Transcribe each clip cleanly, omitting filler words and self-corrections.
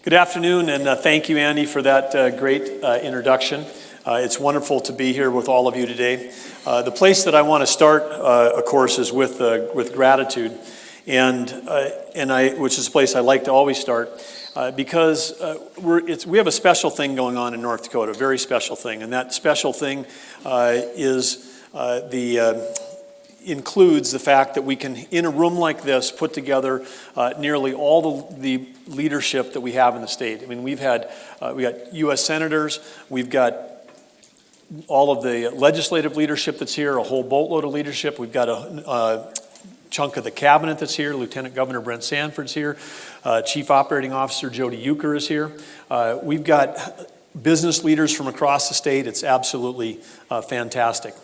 Good afternoon, and thank you, Andy, for that great introduction. It's wonderful to be here with all of you today. The place that I want to start, of course, is with gratitude, which is a place I like to always start, because we have a special thing going on in North Dakota, a very special thing, and that special thing includes the fact that we can, in a room like this, put together nearly all the leadership that we have in the state. I mean, we got U.S. senators, we've got all of the legislative leadership that's here, a whole boatload of leadership. We've got a chunk of the cabinet that's here. Lieutenant Governor Brent Sanford's here. Chief Operating Officer Jody Euchre is here. We've got business leaders from across the state. It's absolutely fantastic.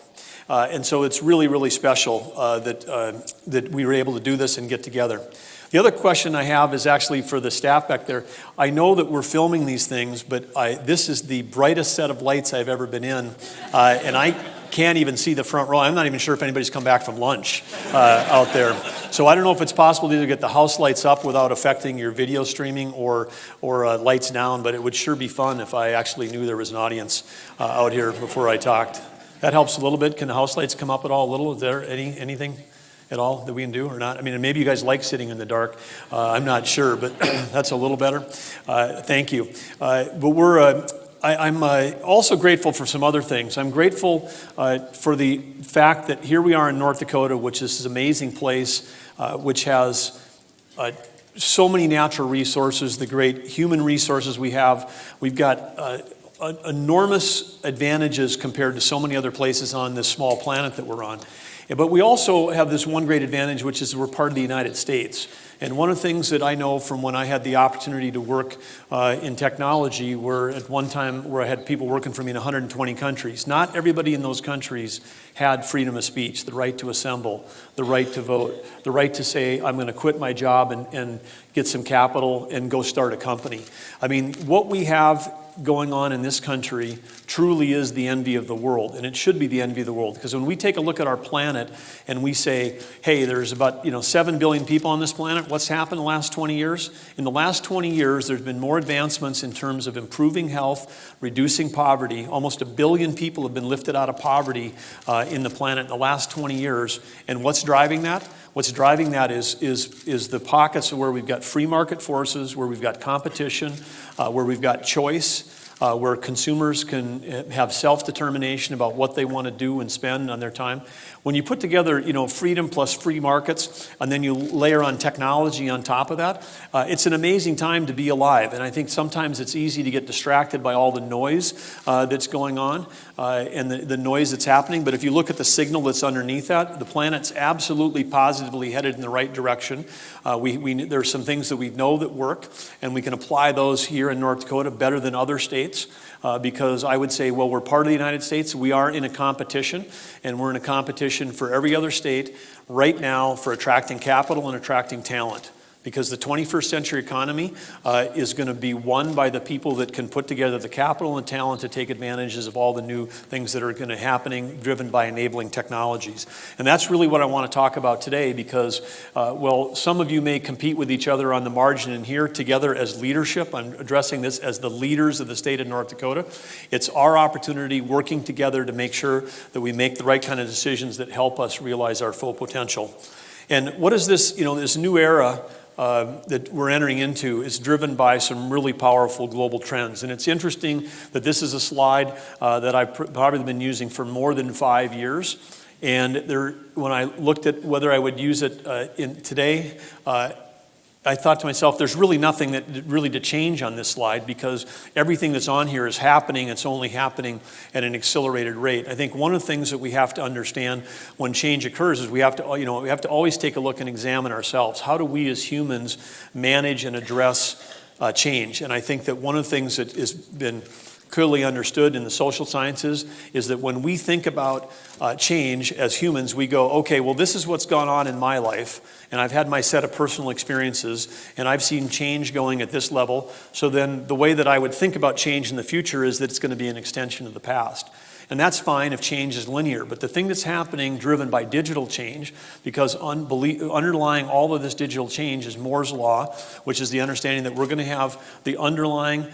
And so it's really, really special that we were able to do this and get together. The other question I have is actually for the staff back there. I know that we're filming these things, but this is the brightest set of lights I've ever been in, and I can't even see the front row. I'm not even sure if anybody's come back from lunch out there. So I don't know if it's possible to either get the house lights up without affecting your video streaming or lights down, but it would sure be fun if I actually knew there was an audience out here before I talked. That helps a little bit. Can the house lights come up at all a little? Is there anything at all that we can do or not? I mean, maybe you guys like sitting in the dark. I'm not sure, but that's a little better. Thank you. But I'm also grateful for some other things. I'm grateful for the fact that here we are in North Dakota, which is this amazing place, which has so many natural resources, the great human resources we have. We've got enormous advantages compared to so many other places on this small planet that we're on. But we also have this one great advantage, which is we're part of the United States. And one of the things that I know from when I had the opportunity to work in technology, where at one time where I had people working for me in 120 countries, not everybody in those countries had freedom of speech, the right to assemble, the right to vote, the right to say, I'm going to quit my job and get some capital and go start a company. I mean, what we have going on in this country truly is the envy of the world, and it should be the envy of the world, because when we take a look at our planet and we say, hey, there's about 7 billion people on this planet, what's happened in the last 20 years? In the last 20 years, there's been more advancements in terms of improving health, reducing poverty. Almost 1 billion people have been lifted out of poverty in the planet in the last 20 years, and what's driving that? What's driving that is the pockets where we've got free market forces, where we've got competition, where we've got choice, where consumers can have self-determination about what they want to do and spend on their time. When you put together, freedom plus free markets, and then you layer on technology on top of that, it's an amazing time to be alive. And I think sometimes it's easy to get distracted by all the noise that's going on and the noise that's happening. But if you look at the signal that's underneath that, the planet's absolutely positively headed in the right direction. There's some things that we know that work, and we can apply those here in North Dakota better than other states. Because I would say, well, we're part of the United States. We are in a competition, and we're in a competition for every other state right now for attracting capital and attracting talent. Because the 21st century economy is going to be won by the people that can put together the capital and talent to take advantages of all the new things that are going to happening, driven by enabling technologies. And that's really what I want to talk about today, because, some of you may compete with each other on the margin, and here together as leadership, I'm addressing this as the leaders of the state of North Dakota. It's our opportunity working together to make sure that we make the right kind of decisions that help us realize our full potential. And what is this, this new era that we're entering into is driven by some really powerful global trends. And it's interesting that this is a slide that I've probably been using for more than 5 years. And when I looked at whether I would use it today, I thought to myself, there's really nothing to change on this slide, because everything that's on here is happening. It's only happening at an accelerated rate. I think one of the things that we have to understand when change occurs is we have to always take a look and examine ourselves. How do we as humans manage and address change? And I think that one of the things that has been clearly understood in the social sciences is that when we think about change as humans, we go, okay, well, this is what's gone on in my life, and I've had my set of personal experiences, and I've seen change going at this level. So then the way that I would think about change in the future is that it's going to be an extension of the past. And that's fine if change is linear. But the thing that's happening, driven by digital change, because underlying all of this digital change is Moore's Law, which is the understanding that we're going to have the underlying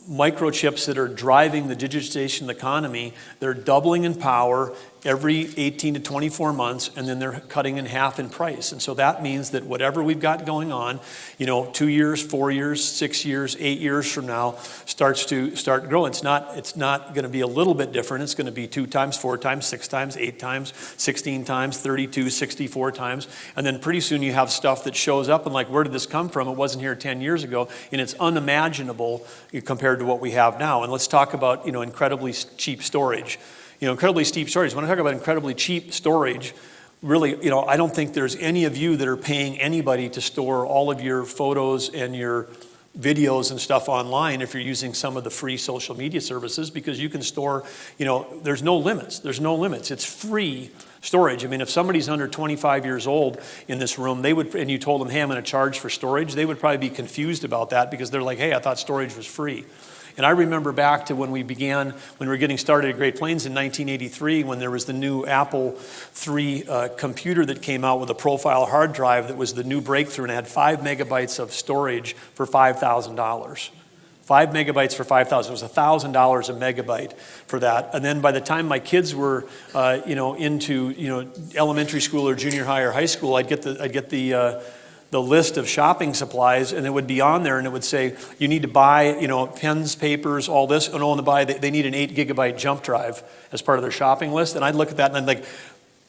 microchips that are driving the digitization economy. They're doubling in power every 18 to 24 months, and then they're cutting in half in price. And so that means that whatever we've got going on, 2 years, 4 years, 6 years, 8 years from now, starts growing. It's not going to be a little bit different. It's going to be 2 times, 4 times, 6 times, 8 times, 16 times, 32, 64 times. And then pretty soon you have stuff that shows up and like, where did this come from? It wasn't here 10 years ago, and it's unimaginable compared to what we have now. And let's talk about, incredibly cheap storage. Incredibly cheap storage. When I talk about incredibly cheap storage, really, I don't think there's any of you that are paying anybody to store all of your photos and your videos and stuff online if you're using some of the free social media services, because you can store, there's no limits. There's no limits. It's free storage. I mean, if somebody's under 25 years old in this room, and you told them, hey, I'm going to charge for storage, they would probably be confused about that, because they're like, hey, I thought storage was free. And I remember back to when we were getting started at Great Plains in 1983, when there was the new Apple III computer that came out with a profile hard drive that was the new breakthrough, and it had 5 megabytes of storage for $5,000. 5 megabytes for $5,000. It was $1,000 a megabyte for that. And then by the time my kids were, into elementary school or junior high or high school, I'd get the list of shopping supplies, and it would be on there, and it would say, you need to buy, pens, papers, all this, and on the buy, they need an 8 gigabyte jump drive as part of their shopping list. And I'd look at that and I'd like,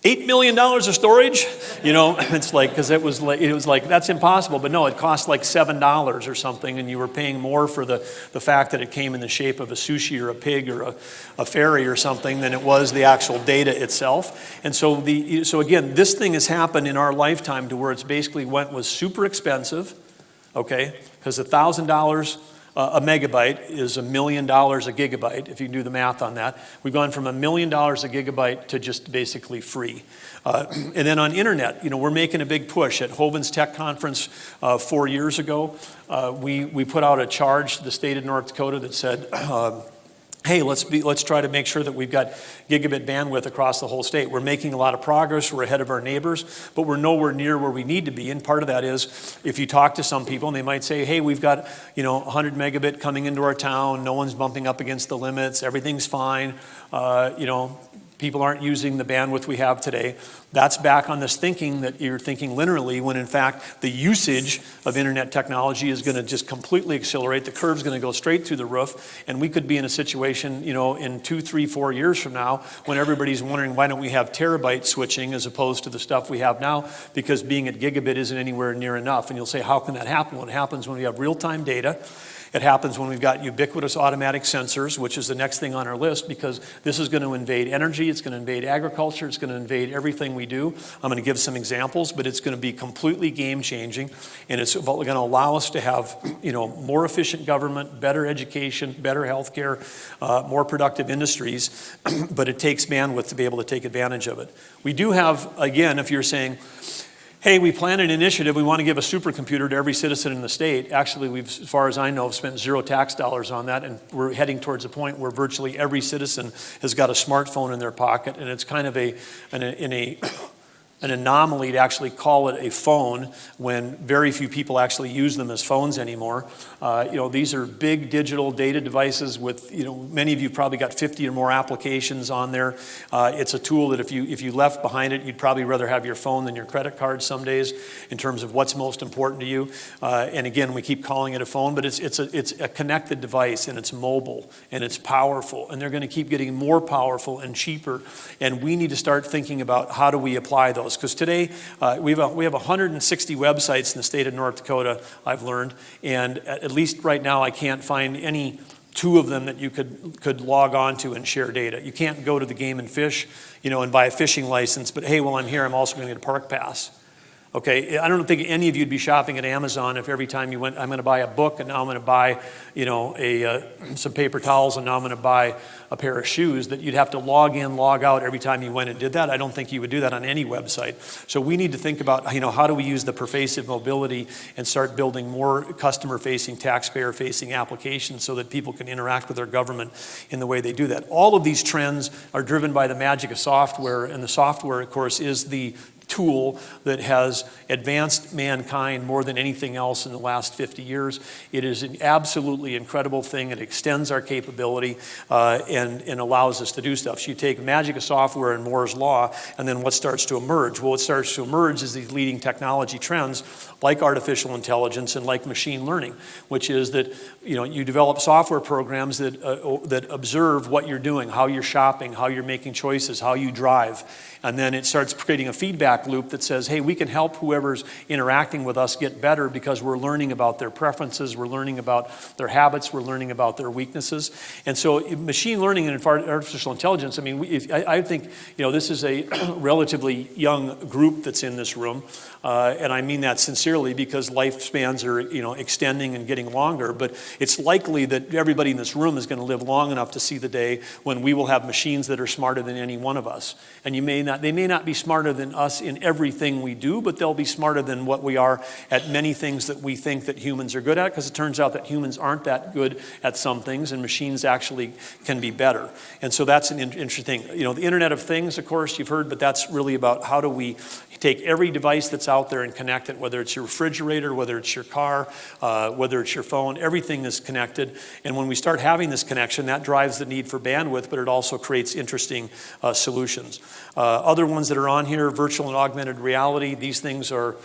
$8 million of storage? It's like, because it was like, that's impossible. But no, it cost like $7 or something, and you were paying more for the fact that it came in the shape of a sushi or a pig or a fairy or something than it was the actual data itself. And so again, this thing has happened in our lifetime to where it's basically was super expensive, okay? Because $1,000 a megabyte is $1 million a gigabyte, if you can do the math on that. We've gone from $1 million a gigabyte to just basically free. And then on internet, we're making a big push. At Hovind's Tech Conference 4 years ago, we put out a charge to the state of North Dakota that said, hey, let's try to make sure that we've got gigabit bandwidth across the whole state. We're making a lot of progress. We're ahead of our neighbors, but we're nowhere near where we need to be. And part of that is, if you talk to some people, and they might say, hey, we've got 100 megabit coming into our town. No one's bumping up against the limits. Everything's fine. People aren't using the bandwidth we have today. That's back on this thinking that you're thinking linearly, when in fact the usage of internet technology is going to just completely accelerate. The curve's going to go straight through the roof, and we could be in a situation, in 2, 3, 4 years from now, when everybody's wondering, why don't we have terabyte switching as opposed to the stuff we have now, because being at gigabit isn't anywhere near enough. And you'll say, how can that happen? Well, it happens when we have real-time data. It happens when we've got ubiquitous automatic sensors, which is the next thing on our list, because this is going to invade energy, it's going to invade agriculture, it's going to invade everything we do. I'm going to give some examples, but it's going to be completely game-changing, and it's going to allow us to have, more efficient government, better education, better healthcare, more productive industries, but it takes bandwidth to be able to take advantage of it. We do have, again, if you're saying, hey, we plan an initiative, we want to give a supercomputer to every citizen in the state. Actually, we've, as far as I know, spent 0 tax dollars on that, and we're heading towards a point where virtually every citizen has got a smartphone in their pocket, and it's kind of an anomaly to actually call it a phone when very few people actually use them as phones anymore. These are big digital data devices with, many of you probably got 50 or more applications on there. It's a tool that if you left behind it, you'd probably rather have your phone than your credit card some days in terms of what's most important to you. And again, we keep calling it a phone, but it's a connected device, and it's mobile, and it's powerful, and they're going to keep getting more powerful and cheaper. And we need to start thinking about, how do we apply those? Because today we have 160 websites in the state of North Dakota, I've learned, and at least right now I can't find any 2 of them that you could log on to and share data. You can't go to the Game and Fish, and buy a fishing license, but hey, while I'm here, I'm also going to get a park pass. Okay, I don't think any of you'd be shopping at Amazon if every time you went, I'm going to buy a book, and now I'm going to buy, some paper towels, and now I'm going to buy a pair of shoes, that you'd have to log in, log out every time you went and did that. I don't think you would do that on any website. So we need to think about, how do we use the pervasive mobility and start building more customer-facing, taxpayer-facing applications so that people can interact with their government in the way they do that. All of these trends are driven by the magic of software, and the software, of course, is the tool that has advanced mankind more than anything else in the last 50 years. It is an absolutely incredible thing. It extends our capability and allows us to do stuff. So you take magic of software and Moore's Law, and then what starts to emerge? Well, what starts to emerge is these leading technology trends like artificial intelligence and like machine learning, which is that you develop software programs that observe what you're doing, how you're shopping, how you're making choices, how you drive. And then it starts creating a feedback loop that says, hey, we can help whoever's interacting with us get better because we're learning about their preferences, we're learning about their habits, we're learning about their weaknesses. And so machine learning and artificial intelligence, I think this is a relatively young group that's in this room. And I mean that sincerely, because lifespans are extending and getting longer. But it's likely that everybody in this room is going to live long enough to see the day when we will have machines that are smarter than any one of us. And they may not be smarter than us in everything we do, but they'll be smarter than what we are at many things that we think that humans are good at, because it turns out that humans aren't that good at some things, and machines actually can be better. And so that's an interesting thing. The Internet of Things, of course, you've heard, but that's really about how do we take every device that's out there and connect it, whether it's your refrigerator, whether it's your car, whether it's your phone, everything is connected. And when we start having this connection, that drives the need for bandwidth, but it also creates interesting solutions. Other ones that are on here, virtual and augmented reality, these things are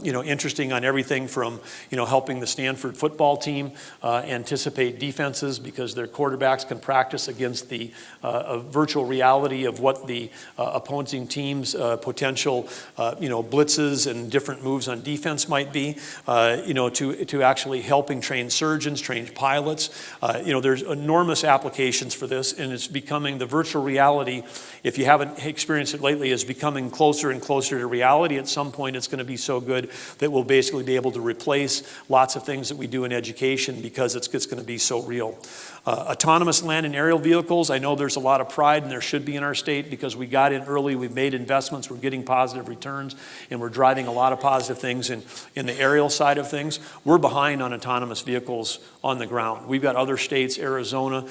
interesting on everything from helping the Stanford football team anticipate defenses because their quarterbacks can practice against the virtual reality of what the opposing team's potential blitzes and different moves on defense might be, to actually helping train surgeons, train pilots. There's enormous applications for this, and it's becoming, the virtual reality, if you haven't experienced it lately, is becoming closer and closer to reality. At some point, it's going to be so good that we'll basically be able to replace lots of things that we do in education because it's going to be so real. Autonomous land and aerial vehicles, I know there's a lot of pride, and there should be in our state, because we got in early, we've made investments, we're getting positive returns, and we're driving a lot of positive things in the aerial side of things. We're behind on autonomous vehicles on the ground. We've got other states, Arizona,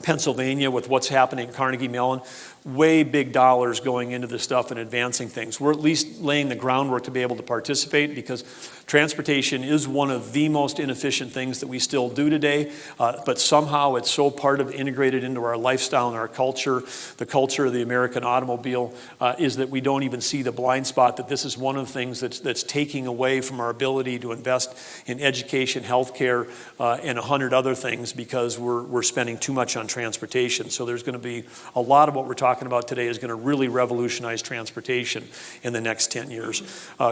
Pennsylvania, with what's happening at Carnegie Mellon, way big dollars going into this stuff and advancing things. We're at least laying the groundwork to be able to participate, because transportation is one of the most inefficient things that we still do today, but somehow it's so part of integrated into our lifestyle and our culture. The culture of the American automobile is that we don't even see the blind spot that this is one of the things that's taking away from our ability to invest in education, healthcare, and 100 other things, because we're spending too much on transportation. So there's going to be a lot of what we're talking about today is going to really revolutionize transportation in the next 10 years.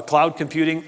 Cloud computing.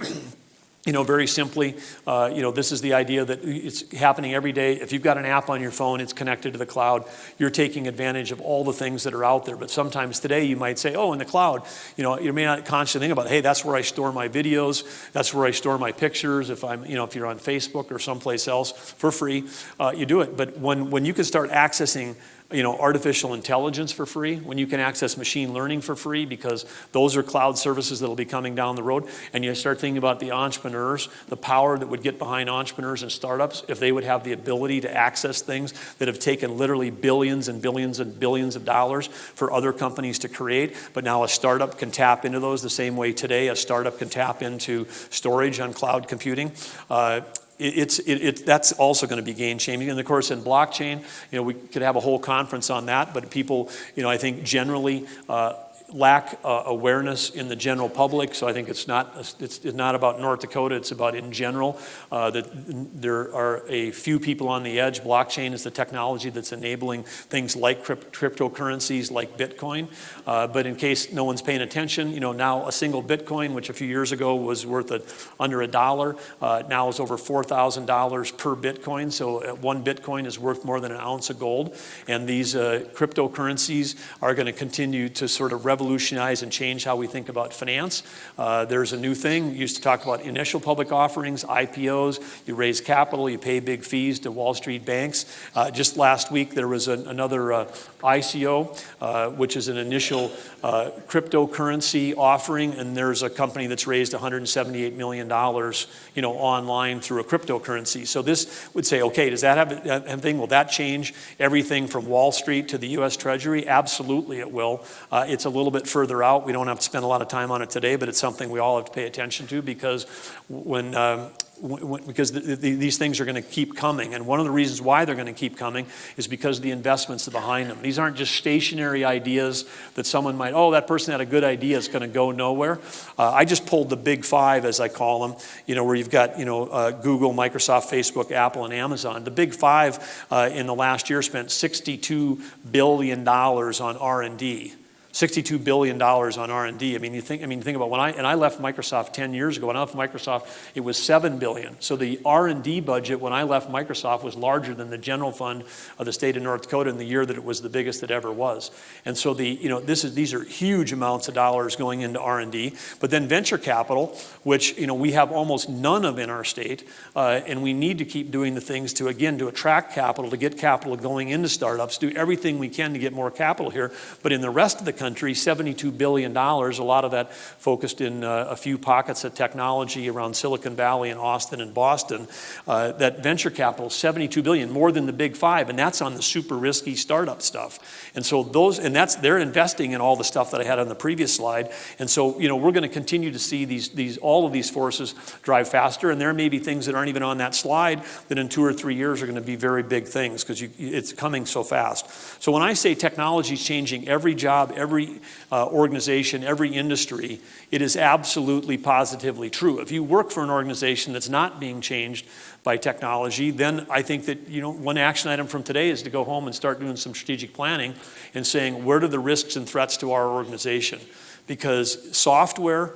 Very simply, this is the idea that it's happening every day. If you've got an app on your phone, it's connected to the cloud. You're taking advantage of all the things that are out there. But sometimes today you might say, in the cloud, you may not consciously think about, hey, that's where I store my videos. That's where I store my pictures. If if you're on Facebook or someplace else for free, you do it. But when you can start accessing artificial intelligence for free, when you can access machine learning for free, because those are cloud services that will be coming down the road, and you start thinking about the entrepreneurs, the power that would get behind entrepreneurs and startups if they would have the ability to access things that have taken literally billions and billions and billions of dollars for other companies to create, but now a startup can tap into those the same way today a startup can tap into storage on cloud computing. That's also going to be game changing. And of course, in blockchain, we could have a whole conference on that, but people, I think generally lack awareness in the general public. So I think it's not about North Dakota, it's about in general that there are a few people on the edge. Blockchain is the technology that's enabling things like cryptocurrencies like Bitcoin. But in case no one's paying attention, now a single Bitcoin, which a few years ago was worth under $1, now is over $4,000 per Bitcoin. So one Bitcoin is worth more than an ounce of gold. And these cryptocurrencies are going to continue to sort of revolutionize and change how we think about finance. There's a new thing. We used to talk about initial public offerings, IPOs. You raise capital, you pay big fees to Wall Street banks. Just last week, there was another ICO, which is an initial cryptocurrency offering, and there's a company that's raised $178 million, online through a cryptocurrency. So this would say, okay, does that have a thing? Will that change everything from Wall Street to the U.S. Treasury? Absolutely it will. It's a little bit further out. We don't have to spend a lot of time on it today, but it's something we all have to pay attention to because these things are going to keep coming. And one of the reasons why they're going to keep coming is because of the investments behind them. These aren't just stationary ideas that someone might, that person had a good idea, it's going to go nowhere. I just pulled the big five, as I call them, where you've got, Google, Microsoft, Facebook, Apple, and Amazon. The big five in the last year spent $62 billion on R&D. $62 billion on R&D. Think about when I left Microsoft 10 years ago. When I left Microsoft, it was $7 billion. So the R&D budget when I left Microsoft was larger than the general fund of the state of North Dakota in the year that it was the biggest it ever was. And so these are huge amounts of dollars going into R&D. But then venture capital, which we have almost none of in our state, and we need to keep doing the things to attract capital, to get capital going into startups, do everything we can to get more capital here. But in the rest of the country, $72 billion, a lot of that focused in a few pockets of technology around Silicon Valley and Austin and Boston. That venture capital, $72 billion, more than the big five, and that's on the super risky startup stuff. And so they're investing in all the stuff that I had on the previous slide. And so, we're going to continue to see all of these forces drive faster, and there may be things that aren't even on that slide that in 2 or 3 years are going to be very big things because it's coming so fast. So when I say technology is changing every job, every organization, every industry, it is absolutely positively true. If you work for an organization that's not being changed by technology, then I think that one action item from today is to go home and start doing some strategic planning and saying, where are the risks and threats to our organization? Because software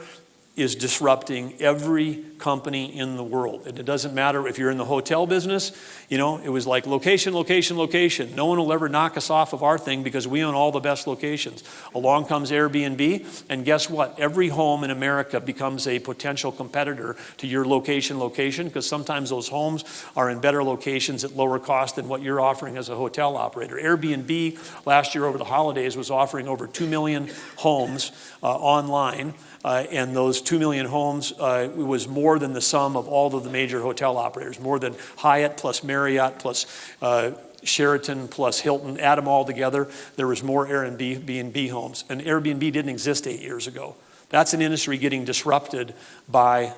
is disrupting every company in the world. And it doesn't matter if you're in the hotel business, it was like location, location, location. No one will ever knock us off of our thing because we own all the best locations. Along comes Airbnb, and guess what? Every home in America becomes a potential competitor to your location, because sometimes those homes are in better locations at lower cost than what you're offering as a hotel operator. Airbnb last year over the holidays was offering over 2 million homes online. And those 2 million homes was more than the sum of all of the major hotel operators, more than Hyatt plus Marriott plus Sheraton plus Hilton. Add them all together, there was more Airbnb homes. And Airbnb didn't exist 8 years ago. That's an industry getting disrupted by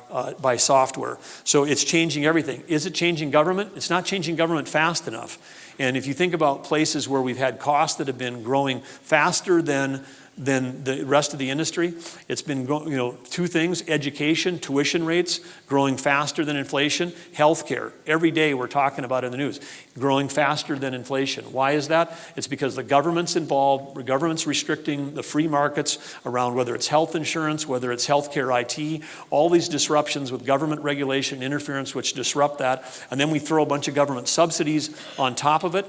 software. So it's changing everything. Is it changing government? It's not changing government fast enough. And if you think about places where we've had costs that have been growing faster than the rest of the industry, it's been two things: education, tuition rates growing faster than inflation, healthcare. Every day we're talking about it in the news, growing faster than inflation. Why is that? It's because the government's involved, the government's restricting the free markets around whether it's health insurance, whether it's healthcare IT, all these disruptions with government regulation and interference which disrupt that. And then we throw a bunch of government subsidies on top of it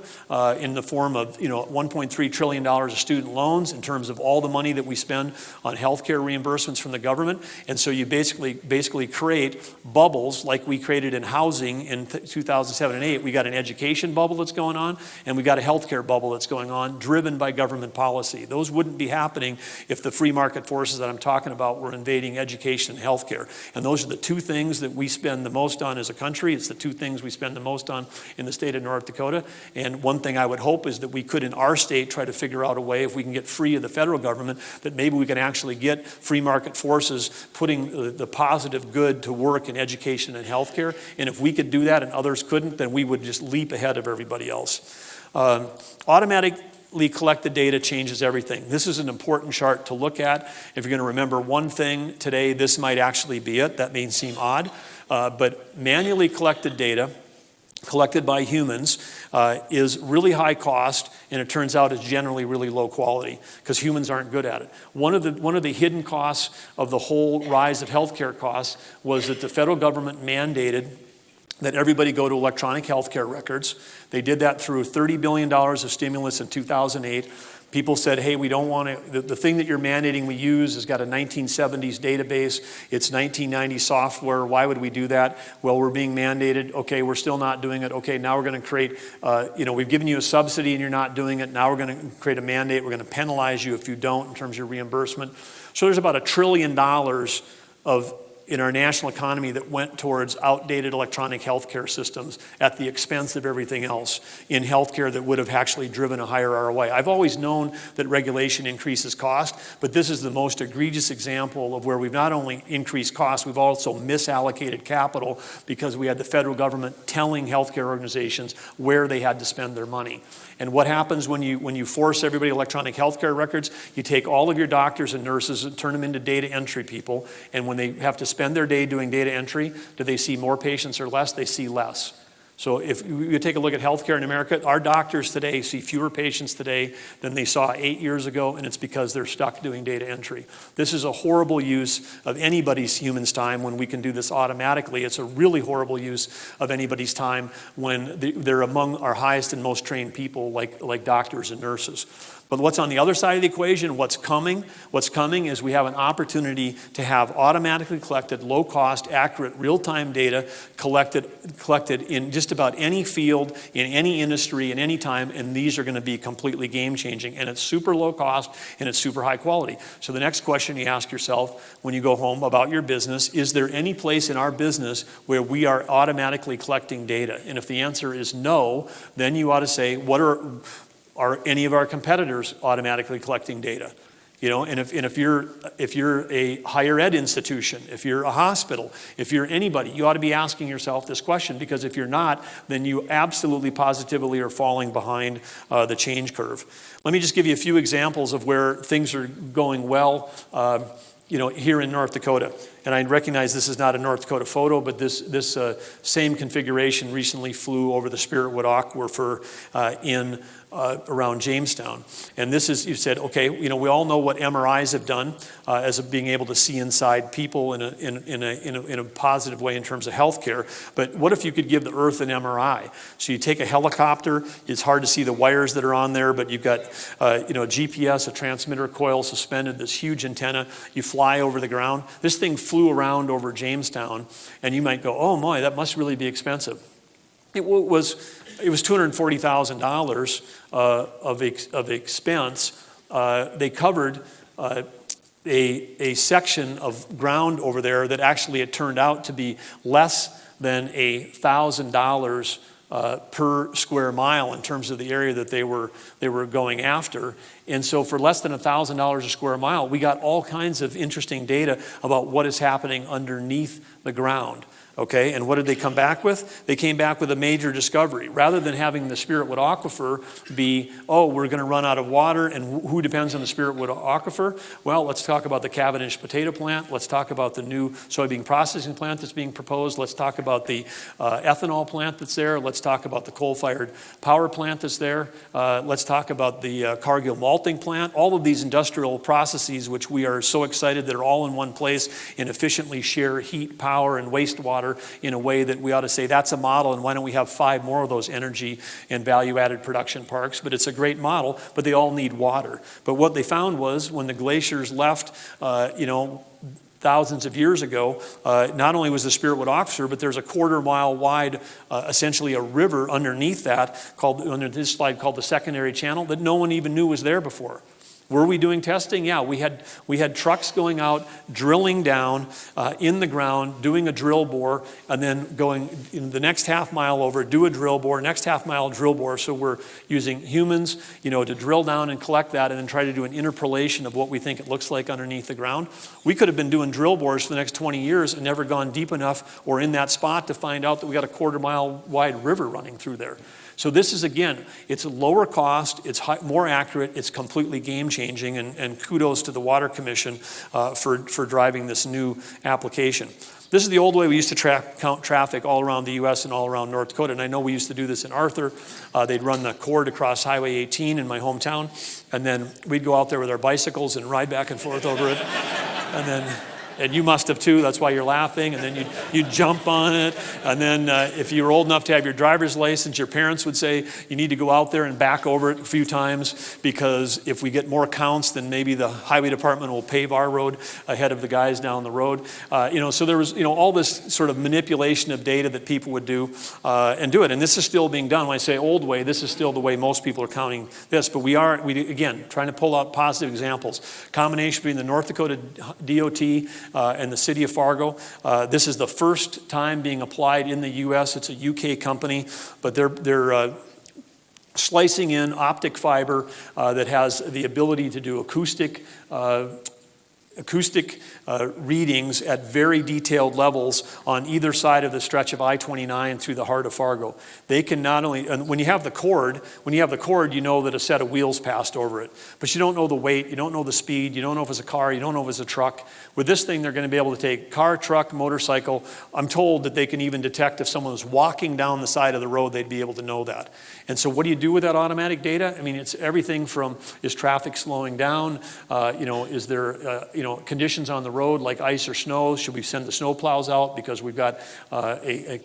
in the form of $1.3 trillion of student loans in terms of all the money that we spend on healthcare reimbursements from the government. And so you basically create bubbles like we created in housing in 2007 and 8. We got an education bubble that's going on, and we got a healthcare bubble that's going on, driven by government policy. Those wouldn't be happening if the free market forces that I'm talking about were invading education and healthcare. And those are the two things that we spend the most on as a country. It's the two things we spend the most on in the state of North Dakota. And one thing I would hope is that we could, in our state, try to figure out a way, if we can get free of the federal government, that maybe we can actually get free market forces putting the positive good to work in education and healthcare. And if we could do that and others couldn't, then we would just leap ahead of everybody else. Automatically collected data changes everything. This is an important chart to look at. If you're going to remember one thing today, this might actually be it. That may seem odd, but manually collected data collected by humans is really high cost, and it turns out it's generally really low quality because humans aren't good at it. One of the hidden costs of the whole rise of healthcare costs was that the federal government mandated that everybody go to electronic healthcare records. They did that through $30 billion of stimulus in 2008. People said, hey, we don't want to, the thing that you're mandating we use has got a 1970s database. It's 1990 software. Why would we do that? Well, we're being mandated. Okay, we're still not doing it. Okay, now we're going to create, we've given you a subsidy and you're not doing it. Now we're going to create a mandate. We're going to penalize you if you don't in terms of your reimbursement. So there's about $1 trillion in our national economy that went towards outdated electronic healthcare systems at the expense of everything else in healthcare that would have actually driven a higher ROI. I've always known that regulation increases cost, but this is the most egregious example of where we've not only increased costs, we've also misallocated capital because we had the federal government telling healthcare organizations where they had to spend their money. And what happens when you force everybody electronic healthcare records? You take all of your doctors and nurses and turn them into data entry people, and when they have to spend their day doing data entry, do they see more patients or less? They see less. So if you take a look at healthcare in America, our doctors today see fewer patients today than they saw 8 years ago, and it's because they're stuck doing data entry. This is a horrible use of anybody's human's time when we can do this automatically. It's a really horrible use of anybody's time when they're among our highest and most trained people like doctors and nurses. But what's on the other side of the equation, what's coming is we have an opportunity to have automatically collected, low-cost, accurate, real-time data collected in just about any field, in any industry, in any time, and these are going to be completely game-changing. And it's super low cost, and it's super high quality. So the next question you ask yourself when you go home about your business, is there any place in our business where we are automatically collecting data? And if the answer is no, then you ought to say, are any of our competitors automatically collecting data? And if you're a higher ed institution, if you're a hospital, if you're anybody, you ought to be asking yourself this question, because if you're not, then you absolutely positively are falling behind the change curve. Let me just give you a few examples of where things are going well. Here in North Dakota. And I recognize this is not a North Dakota photo, but this same configuration recently flew over the Spiritwood Aquifer around Jamestown. And this is, you said, okay, we all know what MRIs have done as of being able to see inside people in a positive way in terms of healthcare. But what if you could give the Earth an MRI? So you take a helicopter, it's hard to see the wires that are on there, but you've got a GPS, a transmitter coil suspended, this huge antenna, you fly over the ground. This thing flew around over Jamestown, and you might go, oh my, that must really be expensive. It was $240,000 of expense. They covered a section of ground over there that actually it turned out to be less than $1,000 per square mile in terms of the area that they were going after. And so for less than $1,000 a square mile, we got all kinds of interesting data about what is happening underneath the ground. Okay, and what did they come back with? They came back with a major discovery. Rather than having the Spiritwood Aquifer be, oh, we're going to run out of water, and who depends on the Spiritwood Aquifer? Well, let's talk about the Cavendish potato plant. Let's talk about the new soybean processing plant that's being proposed. Let's talk about the ethanol plant that's there. Let's talk about the coal-fired power plant that's there. Let's talk about the Cargill malting plant. All of these industrial processes, which we are so excited that are all in one place and efficiently share heat, power, and wastewater in a way that we ought to say that's a model, and why don't we have 5 more of those energy and value-added production parks? But it's a great model, but they all need water. But what they found was when the glaciers left, thousands of years ago, not only was the Spiritwood Aquifer, but there's a 1/4 mile wide, essentially a river underneath that, under this slide called the secondary channel, that no one even knew was there before. Were we doing testing? Yeah, we had trucks going out, drilling down in the ground, doing a drill bore, and then going in the next half mile over, do a drill bore, next half mile drill bore. So we're using humans, to drill down and collect that, and then try to do an interpolation of what we think it looks like underneath the ground. We could have been doing drill bores for the next 20 years and never gone deep enough or in that spot to find out that we got a 1/4 mile wide river running through there. So this is, again, it's a lower cost, it's more accurate, it's completely game-changing, and kudos to the Water Commission for driving this new application. This is the old way we used to count traffic all around the U.S. and all around North Dakota, and I know we used to do this in Arthur. They'd run the cord across Highway 18 in my hometown, and then we'd go out there with our bicycles and ride back and forth over it, and then And you must have too, that's why you're laughing. And then you'd jump on it. And then if you were old enough to have your driver's license, your parents would say you need to go out there and back over it a few times, because if we get more counts, then maybe the highway department will pave our road ahead of the guys down the road. So there was all this sort of manipulation of data that people would do and do it. And this is still being done. When I say old way, this is still the way most people are counting this. But we again, trying to pull out positive examples. Combination between the North Dakota DOT and the city of Fargo. This is the first time being applied in the U.S. It's a UK company, but they're slicing in optic fiber that has the ability to do acoustic readings at very detailed levels on either side of the stretch of I-29 through the heart of Fargo. They can not only, and when you have the cord, you know that a set of wheels passed over it, but you don't know the weight, you don't know the speed, you don't know if it's a car, you don't know if it's a truck. With this thing, they're going to be able to take car, truck, motorcycle. I'm told that they can even detect if someone was walking down the side of the road, they'd be able to know that. And so what do you do with that automatic data? I mean, it's everything from, is traffic slowing down? Is there, conditions on the road like ice or snow? Should we send the snow plows out because we've got a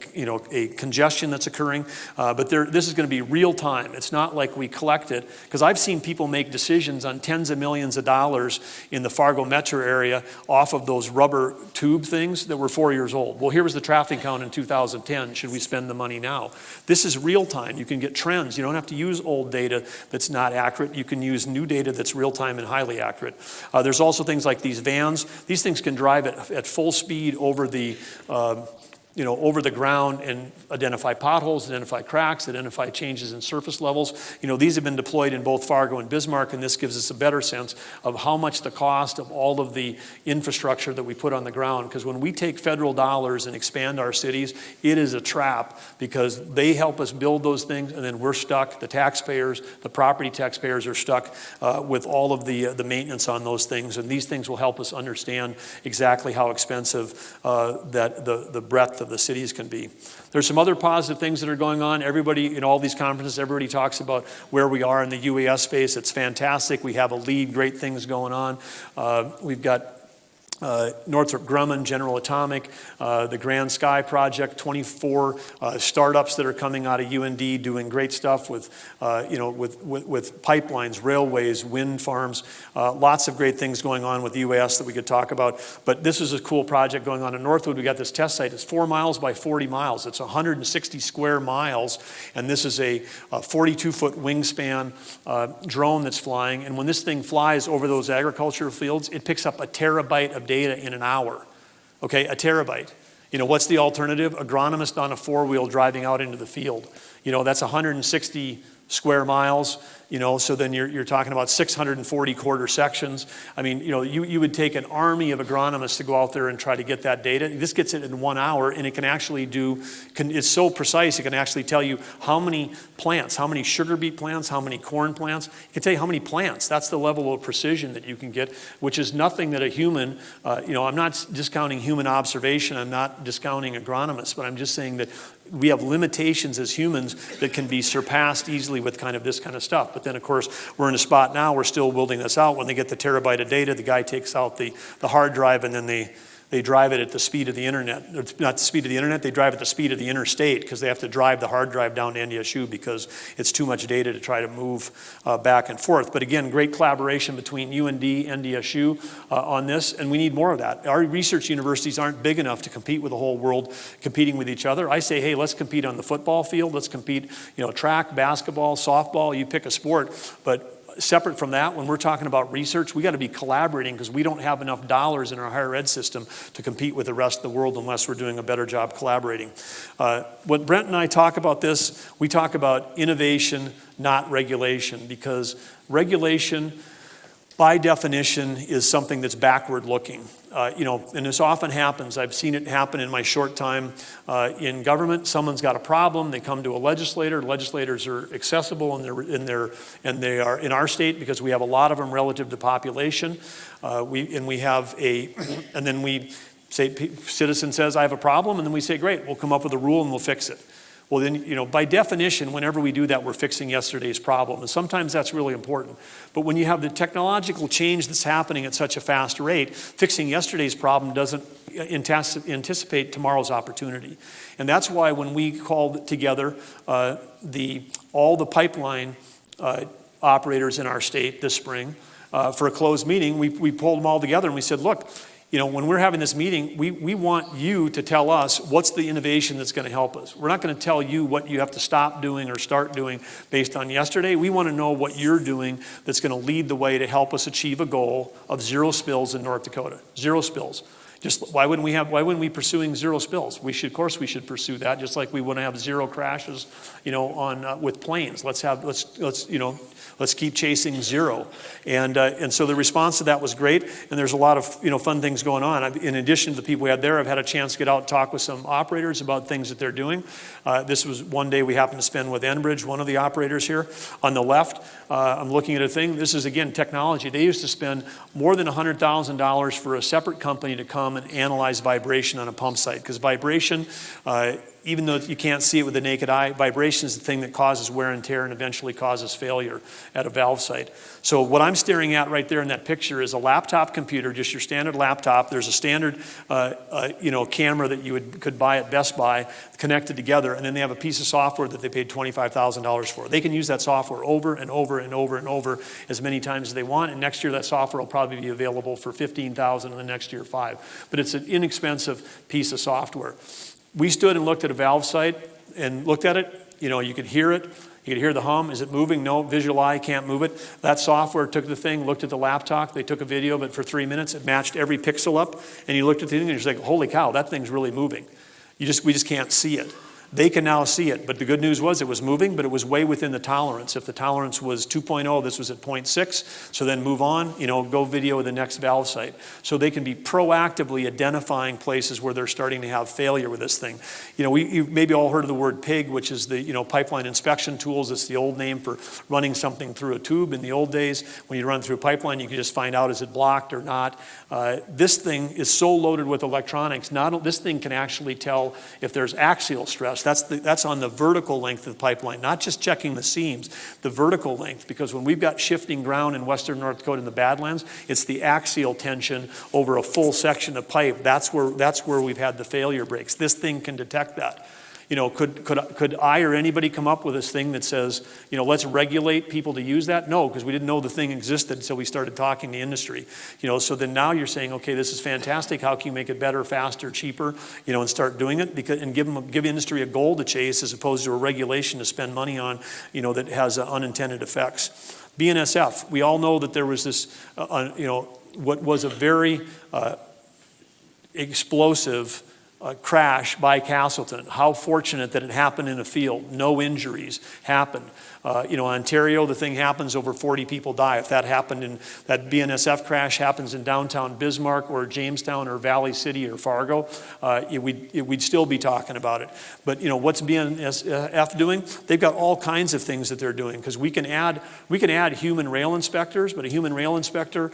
congestion that's occurring? But this is going to be real time. It's not like we collect it, because I've seen people make decisions on tens of millions of dollars in the Fargo metro area off of those rubber tube things that were 4 years old. Well, here was the traffic count in 2010. Should we spend the money now? This is real time. You can get trends. You don't have to use old data that's not accurate. You can use new data that's real time and highly accurate. There's also things like these vans. These things can drive at full speed over the over the ground and identify potholes, identify cracks, identify changes in surface levels. These have been deployed in both Fargo and Bismarck, and this gives us a better sense of how much the cost of all of the infrastructure that we put on the ground. Because when we take federal dollars and expand our cities, it is a trap, because they help us build those things, and then we're stuck. The taxpayers, the property taxpayers are stuck with all of the maintenance on those things. And these things will help us understand exactly how expensive that the breadth of the cities can be. There's some other positive things that are going on. Everybody in all these conferences, everybody talks about where we are in the UAS space. It's fantastic. We have a lead, great things going on. We've got Northrop Grumman, General Atomic, the Grand Sky Project, 24 startups that are coming out of UND doing great stuff with pipelines, railways, wind farms, lots of great things going on with UAS that we could talk about. But this is a cool project going on in Northwood. We got this test site. It's 4 miles by 40 miles. It's 160 square miles, and this is a 42-foot wingspan drone that's flying. And when this thing flies over those agricultural fields, it picks up a terabyte of data in an hour. Okay, a terabyte. What's the alternative? Agronomist on a four-wheel driving out into the field. That's 160 square miles. So then you're talking about 640 quarter sections. I mean, you would take an army of agronomists to go out there and try to get that data. This gets it in 1 hour, and it can actually it's so precise, it can actually tell you how many plants, how many sugar beet plants, how many corn plants. It can tell you how many plants. That's the level of precision that you can get, which is nothing that a human, I'm not discounting human observation, I'm not discounting agronomists, but I'm just saying that we have limitations as humans that can be surpassed easily with this kind of stuff. But then, of course, we're in a spot now, we're still building this out. When they get the terabyte of data, the guy takes out the hard drive, and then they drive it at the speed of the internet. Not the speed of the internet, they drive at the speed of the interstate, because they have to drive the hard drive down to NDSU because it's too much data to try to move back and forth. But again, great collaboration between UND, NDSU on this, and we need more of that. Our research universities aren't big enough to compete with the whole world competing with each other. I say, hey, let's compete on the football field. Let's compete, track, basketball, softball, you pick a sport. But separate from that, when we're talking about research, we got to be collaborating, because we don't have enough dollars in our higher ed system to compete with the rest of the world unless we're doing a better job collaborating. When Brent and I talk about this, we talk about innovation, not regulation, because regulation, by definition, is something that's backward looking. And this often happens. I've seen it happen in my short time in government. Someone's got a problem. They come to a legislator. Legislators are accessible, and they are in our state because we have a lot of them relative to population. And then we say, citizen says, I have a problem, and then we say, great, we'll come up with a rule and we'll fix it. Well, then, by definition, whenever we do that, we're fixing yesterday's problem. And sometimes that's really important. But when you have the technological change that's happening at such a fast rate, fixing yesterday's problem doesn't anticipate tomorrow's opportunity. And that's why when we called together all the pipeline operators in our state this spring for a closed meeting, we pulled them all together and we said, look, when we're having this meeting, we want you to tell us what's the innovation that's going to help us. We're not going to tell you what you have to stop doing or start doing based on yesterday. We want to know what you're doing that's going to lead the way to help us achieve a goal of zero spills in North Dakota. Zero spills. Just why wouldn't we be pursuing zero spills? Of course we should pursue that, just like we want to have zero crashes, with planes. Let's keep chasing zero. And so the response to that was great, and there's a lot of fun things going on. In addition to the people we had there, I've had a chance to get out and talk with some operators about things that they're doing. This was one day we happened to spend with Enbridge, one of the operators here. On the left, I'm looking at a thing. This is, again, technology. They used to spend more than $100,000 for a separate company to come and analyze vibration on a pump site, because vibration, even though you can't see it with the naked eye, vibration is the thing that causes wear and tear and eventually causes failure at a valve site. So what I'm staring at right there in that picture is a laptop computer, just your standard laptop. There's a standard camera that you could buy at Best Buy connected together, and then they have a piece of software that they paid $25,000 for. They can use that software over and over and over and over as many times as they want, and next year that software will probably be available for $15,000 and the next year $5,000. But it's an inexpensive piece of software. We stood and looked at a valve site and looked at it. You could hear it. You could hear the hum. Is it moving? No. Visual eye can't move it. That software took the thing, looked at the laptop. They took a video of it for 3 minutes. It matched every pixel up. And you looked at the thing and you're just like, holy cow, that thing's really moving. We just can't see it. They can now see it, but the good news was it was moving, but it was way within the tolerance. If the tolerance was 2.0, this was at 0.6, so then move on, go video the next valve site. So they can be proactively identifying places where they're starting to have failure with this thing. You've maybe all heard of the word PIG, which is the pipeline inspection tools. It's the old name for running something through a tube. In the old days, when you run through a pipeline, you could just find out is it blocked or not. This thing is so loaded with electronics, this thing can actually tell if there's axial stress. That's on the vertical length of the pipeline, not just checking the seams, the vertical length, because when we've got shifting ground in western North Dakota in the Badlands, it's the axial tension over a full section of pipe. That's where we've had the failure breaks. This thing can detect that. Could I or anybody come up with this thing that says, let's regulate people to use that? No, because we didn't know the thing existed until we started talking to industry. So then now you're saying, okay, this is fantastic. How can you make it better, faster, cheaper, and start doing it and give industry a goal to chase as opposed to a regulation to spend money on, that has unintended effects. BNSF, we all know that there was this, what was a very explosive crash by Castleton. How fortunate that it happened in a field. No injuries happened. Ontario, the thing happens, over 40 people die. If that happened in that BNSF crash happens in downtown Bismarck or Jamestown or Valley City or Fargo, we'd still be talking about it. But what's BNSF doing? They've got all kinds of things that they're doing, because we can add human rail inspectors, but a human rail inspector,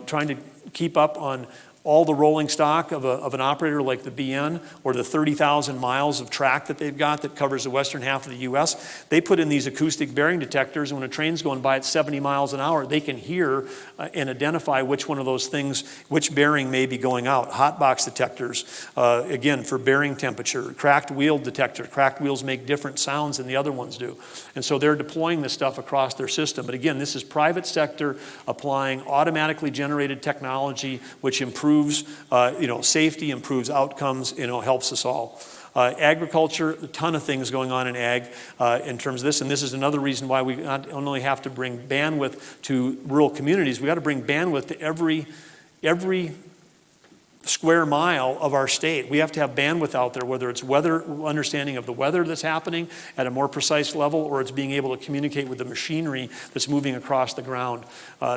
trying to keep up on all the rolling stock of an operator like the BN, or the 30,000 miles of track that they've got that covers the western half of the U.S., they put in these acoustic bearing detectors, and when a train's going by at 70 miles an hour, they can hear and identify which one of those things, which bearing may be going out. Hot box detectors, again, for bearing temperature. Cracked wheel detector. Cracked wheels make different sounds than the other ones do. And so they're deploying this stuff across their system. But again, this is private sector applying automatically generated technology, which improves safety, improves outcomes, helps us all. Agriculture, a ton of things going on in ag in terms of this, and this is another reason why we not only have to bring bandwidth to rural communities, we got to bring bandwidth to every square mile of our state. We have to have bandwidth out there, whether it's weather, understanding of the weather that's happening at a more precise level, or it's being able to communicate with the machinery that's moving across the ground,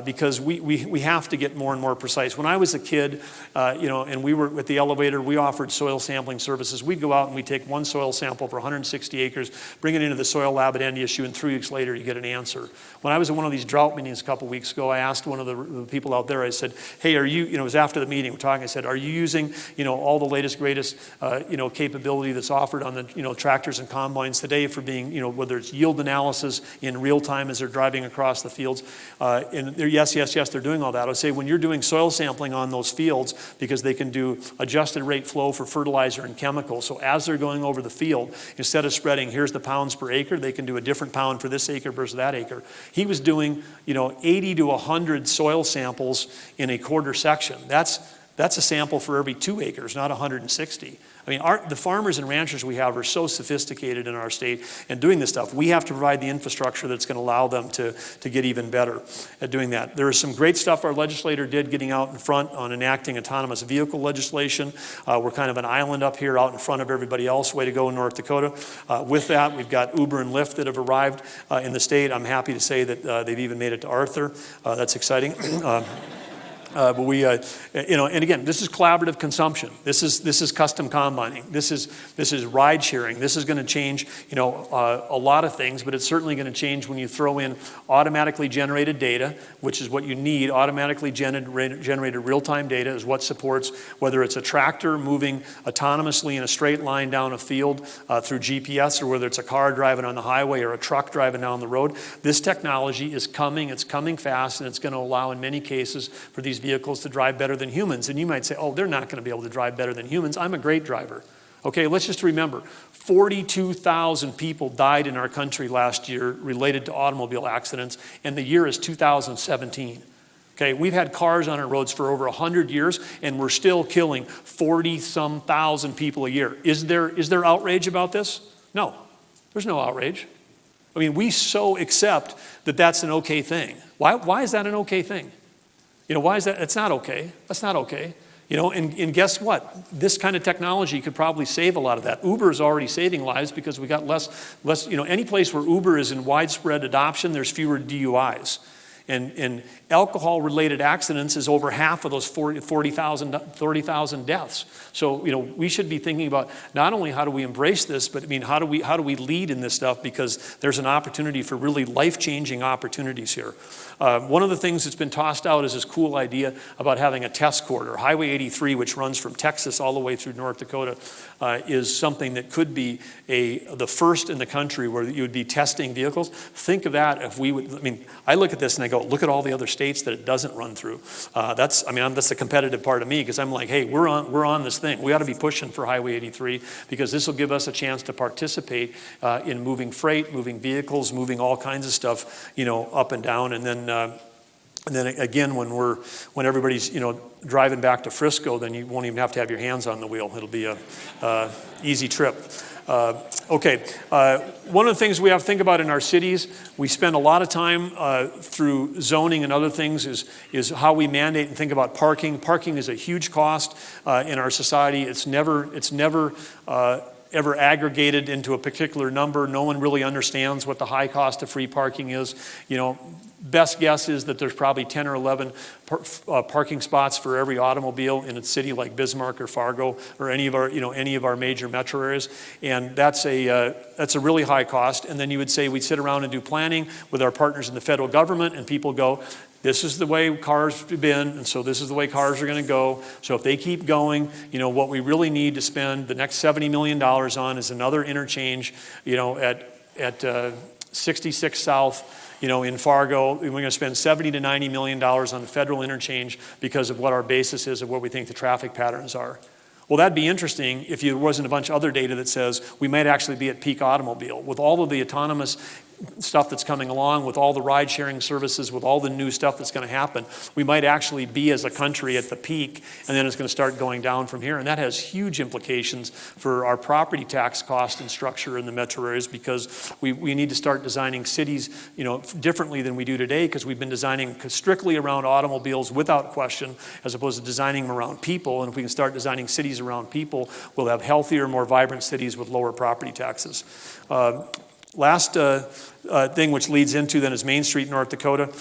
because we have to get more and more precise. When I was a kid, and we were at the elevator, we offered soil sampling services. We'd go out and we'd take one soil sample for 160 acres, bring it into the soil lab at NDSU, and 3 weeks later you get an answer. When I was at one of these drought meetings a couple weeks ago, I asked one of the people out there, I said, hey, are you, it was after the meeting, we're talking, I said, are you using, all the latest, greatest, capability that's offered on the, tractors and combines today for being, whether it's yield analysis in real time as they're driving across the fields. And yes, they're doing all that. I would say when you're doing soil sampling on those fields, because they can do adjusted rate flow for fertilizer and chemicals. So as they're going over the field, instead of spreading, here's the pounds per acre, they can do a different pound for this acre versus that acre. He was doing, 80 to 100 soil samples in a quarter section. That's a sample for every 2 acres, not 160. I mean, the farmers and ranchers we have are so sophisticated in our state and doing this stuff. We have to provide the infrastructure that's going to allow them to get even better at doing that. There is some great stuff our legislator did getting out in front on enacting autonomous vehicle legislation. We're kind of an island up here out in front of everybody else. Way to go in North Dakota. With that, we've got Uber and Lyft that have arrived in the state. I'm happy to say that they've even made it to Arthur. That's exciting. But we, and again, this is collaborative consumption. This is custom combining. This is ride sharing. This is going to change, a lot of things, but it's certainly going to change when you throw in automatically generated data, which is what you need. Automatically generated real-time data is what supports whether it's a tractor moving autonomously in a straight line down a field through GPS, or whether it's a car driving on the highway or a truck driving down the road. This technology is coming. It's coming fast, and it's going to allow, in many cases, for these vehicles to drive better than humans. And you might say, oh, they're not going to be able to drive better than humans. I'm a great driver. Okay, let's just remember, 42,000 people died in our country last year related to automobile accidents, and the year is 2017. Okay, we've had cars on our roads for over 100 years, and we're still killing 40-some thousand people a year. Is there outrage about this? No, there's no outrage. I mean, we so accept that that's an okay thing. Why is that an okay thing? Why is that? It's not okay. That's not okay. And guess what? This kind of technology could probably save a lot of that. Uber is already saving lives because we got less, any place where Uber is in widespread adoption, there's fewer DUIs. And alcohol-related accidents is over half of those 40,000 deaths. So, we should be thinking about not only how do we embrace this, but how do we lead in this stuff, because there's an opportunity for really life-changing opportunities here. One of the things that's been tossed out is this cool idea about having a test corridor. Highway 83, which runs from Texas all the way through North Dakota, is something that could be the first in the country where you would be testing vehicles. Think of that if we would, I look at this and I go, look at all the other states that it doesn't run through. That's the competitive part of me, because I'm like, hey, we're on this thing. We ought to be pushing for Highway 83, because this will give us a chance to participate in moving freight, moving vehicles, moving all kinds of stuff, up and down. And then again, when everybody's driving back to Frisco, then you won't even have to have your hands on the wheel. It'll be a easy trip. Okay, one of the things we have to think about in our cities, we spend a lot of time through zoning and other things is how we mandate and think about parking. Parking is a huge cost in our society. It's never ever aggregated into a particular number. No one really understands what the high cost of free parking is. Best guess is that there's probably 10 or 11 parking spots for every automobile in a city like Bismarck or Fargo or any of our major metro areas, and that's a really high cost. And then you would say we sit around and do planning with our partners in the federal government, and people go, this is the way cars have been, and so this is the way cars are going to go. So if they keep going, what we really need to spend the next $70 million on is another interchange, at 66 South. In Fargo, we're going to spend $70 to $90 million on the federal interchange because of what our basis is of what we think the traffic patterns are. Well, that'd be interesting if there wasn't a bunch of other data that says we might actually be at peak automobile. With all of the autonomous stuff that's coming along, with all the ride-sharing services, with all the new stuff that's going to happen, we might actually be as a country at the peak, and then it's going to start going down from here. And that has huge implications for our property tax cost and structure in the metro areas, because we need to start designing cities, differently than we do today, because we've been designing strictly around automobiles without question, as opposed to designing them around people. And if we can start designing cities around people, we'll have healthier, more vibrant cities with lower property taxes. Last thing which leads into then is Main Street, North Dakota.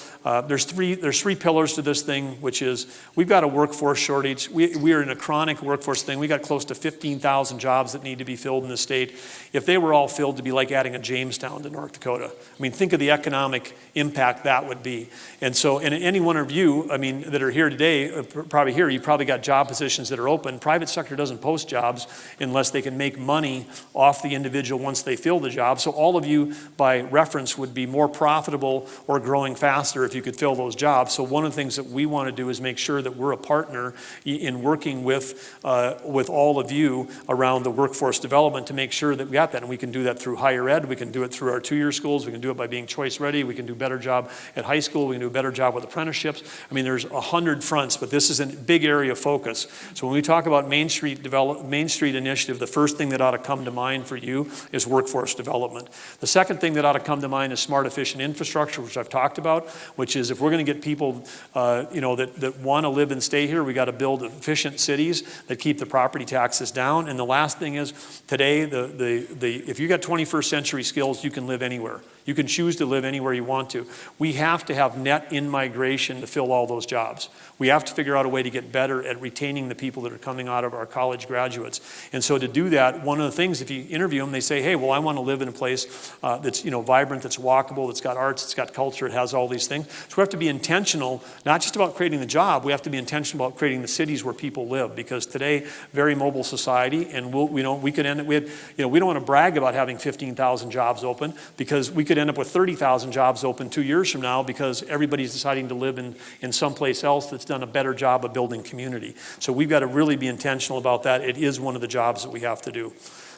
There's three pillars to this thing, which is we've got a workforce shortage. We are in a chronic workforce thing. We got close to 15,000 jobs that need to be filled in the state. If they were all filled, it'd be like adding a Jamestown to North Dakota. I mean, think of the economic impact that would be. And so, and any one of you, I mean, that are here today, probably here, you probably got job positions that are open. Private sector doesn't post jobs unless they can make money off the individual once they fill the job. So all of you, by reference, would be more profitable or growing faster if you could fill those jobs. So one of the things that we want to do is make sure that we're a partner in working with all of you around the workforce development to make sure that we got that. And we can do that through higher ed. We can do it through our two-year schools. We can do it by being choice ready. We can do a better job at high school. We can do a better job with apprenticeships. I mean, there's 100 fronts, but this is a big area of focus. So when we talk about Main Street initiative, the first thing that ought to come to mind for you is workforce development. The second thing that ought to come to mind is smart, efficient infrastructure, which I've talked about, which is if we're going to get people, that want to live and stay here, we got to build efficient cities that keep the property taxes down. And the last thing is today, if you got 21st century skills, you can live anywhere. You can choose to live anywhere you want to. We have to have net in-migration to fill all those jobs. We have to figure out a way to get better at retaining the people that are coming out of our college graduates. And so to do that, one of the things, if you interview them, they say, hey, well, I want to live in a place that's vibrant, that's walkable, that's got arts, it's got culture, it has all these things. So we have to be intentional, not just about creating the job, we have to be intentional about creating the cities where people live. Because today, very mobile society, and we don't want to brag about having 15,000 jobs open, because we could end up with 30,000 jobs open 2 years from now because everybody's deciding to live in someplace else that's done a better job of building community. So we've got to really be intentional about that. It is one of the jobs that we have to do.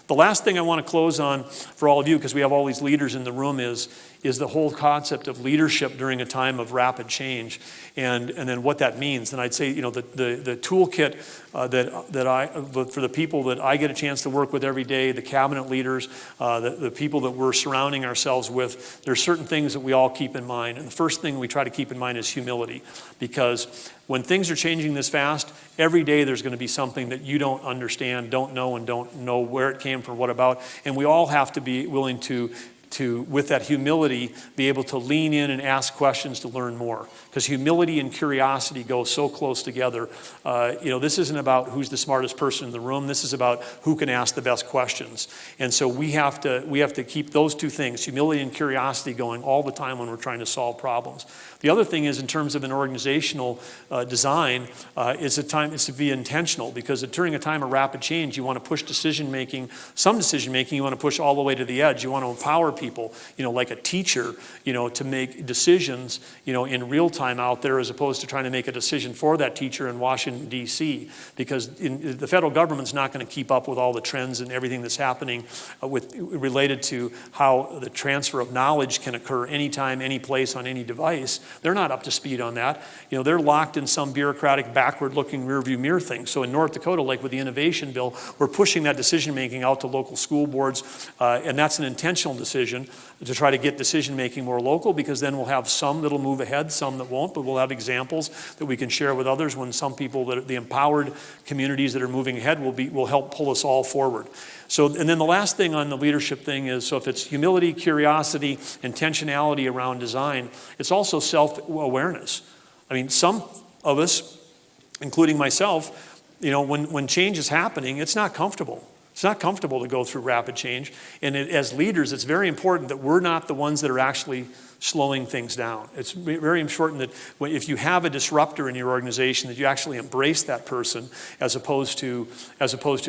The last thing I want to close on for all of you, because we have all these leaders in the room, is the whole concept of leadership during a time of rapid change, and then what that means. And I'd say, the toolkit for the people that I get a chance to work with every day, the cabinet leaders, the people that we're surrounding ourselves with, there's certain things that we all keep in mind. And the first thing we try to keep in mind is humility, because when things are changing this fast, every day there's going to be something that you don't understand, don't know, and don't know where it came from, what about. And we all have to be willing to, with that humility, be able to lean in and ask questions to learn more. Because humility and curiosity go so close together. This isn't about who's the smartest person in the room. This is about who can ask the best questions. And so we have to keep those two things, humility and curiosity, going all the time when we're trying to solve problems. The other thing is, in terms of an organizational design, is to be intentional, because during a time of rapid change, you want to push some decision making, you want to push all the way to the edge. You want to empower people, like a teacher, to make decisions, in real time out there, as opposed to trying to make a decision for that teacher in Washington, D.C., because the federal government's not going to keep up with all the trends and everything that's happening related to how the transfer of knowledge can occur anytime, any place, on any device. They're not up to speed on that. They're locked in some bureaucratic, backward-looking rearview mirror thing. So in North Dakota, like with the innovation bill, we're pushing that decision-making out to local school boards, and that's an intentional decision to try to get decision-making more local, because then we'll have some that'll move ahead, some that won't, but we'll have examples that we can share with others when some people, the empowered communities that are moving ahead, will help pull us all forward. So, and then the last thing on the leadership thing is, so if it's humility, curiosity, intentionality around design, it's also self-awareness. I mean, some of us, including myself, when change is happening, it's not comfortable. It's not comfortable to go through rapid change. And as leaders, it's very important that we're not the ones that are actually slowing things down. It's very important that if you have a disruptor in your organization, that you actually embrace that person, as opposed to